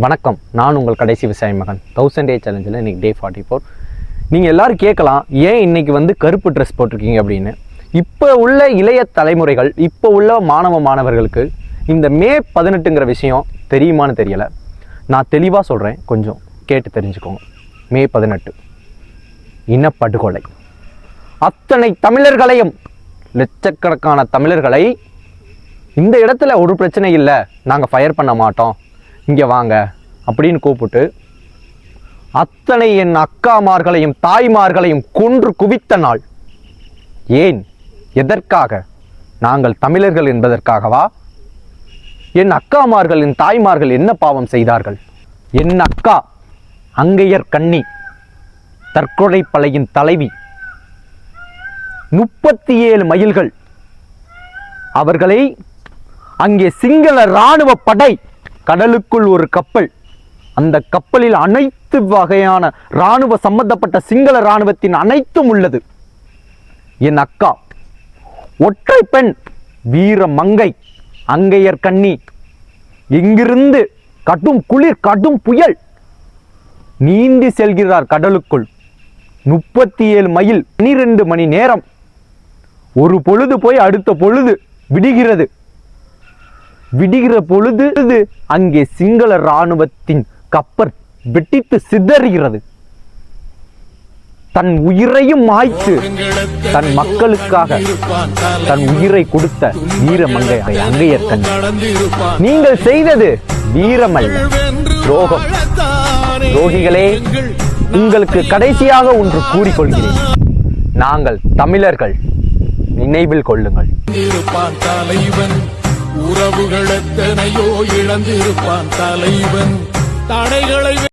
வணக்கம், நான் உங்கள் கடைசி விவசாய மகன். 1000 Day சேலஞ்சில் இன்றைக்கி டே 44. நீங்கள் எல்லோரும் கேட்கலாம், ஏன் இன்றைக்கி கருப்பு ட்ரெஸ் போட்டிருக்கீங்க அப்படின்னு. இப்போ உள்ள இளைய தலைமுறைகள், இப்போ உள்ள மாணவர்களுக்கு இந்த மே 18ங்கிற விஷயம் தெரியுமான்னு தெரியலை. நான் தெளிவாக சொல்கிறேன், கொஞ்சம் கேட்டு தெரிஞ்சுக்கோங்க. மே 18 இனப்படுகொலை. அத்தனை தமிழர்களையும், லட்சக்கணக்கான தமிழர்களை இந்த இடத்துல ஒரு பிரச்சனை இல்லை, நாங்கள் ஃபயர் பண்ண மாட்டோம், இங்கே வாங்க அப்படின்னு கூப்பிட்டு அத்தனை என் அக்காமார்களையும் தாய்மார்களையும் கொன்று குவித்த நாள். ஏன், எதற்காக? நாங்கள் தமிழர்கள் என்பதற்காகவா? என் அக்காமார்கள், என் தாய்மார்கள் என்ன பாவம் செய்தார்கள்? என் அக்கா அங்கையர் கண்ணி, தற்கொலை படையின் தலைவி, 37 மைல்கள் அவர்களை அங்கே சிங்கள இராணுவ படை, கடலுக்குள் ஒரு கப்பல், அந்த கப்பலில் அனைத்து வகையான இராணுவ சம்பந்தப்பட்ட சிங்கள இராணுவத்தின் அனைத்தும் உள்ளது. என் அக்கா ஒற்றை பெண் வீர மங்கை அங்கையர் கண்ணி இங்கிருந்து கடும் குளிர், கடும் புயல் நீந்தி செல்கிறார் கடலுக்குள். 37 மைல், 12 மணி நேரம். ஒரு பொழுது போய் அடுத்த பொழுது விடுகிறது. விடுகிற பொழுது அங்கே சிங்கள இராணுவத்தின் கப்பல் வெட்டித்து சிதறுகிறது. தன் உயிரையும் மாய்த்து தன் மக்களுக்காக தன் உயிரை கொடுத்த வீரமங்கை அங்கையர் கண்ணி. நீங்கள் செய்தது வீரமல்ல, துரோகம். துரோகிகளே, உங்களுக்கு கடைசியாக ஒன்று கூறிக்கொள்கிறேன், நாங்கள் தமிழர்கள், நினைவில் கொள்ளுங்கள். உறவுகள் எத்தனையோ இழந்திருப்பான் தலைவன். தடைகளை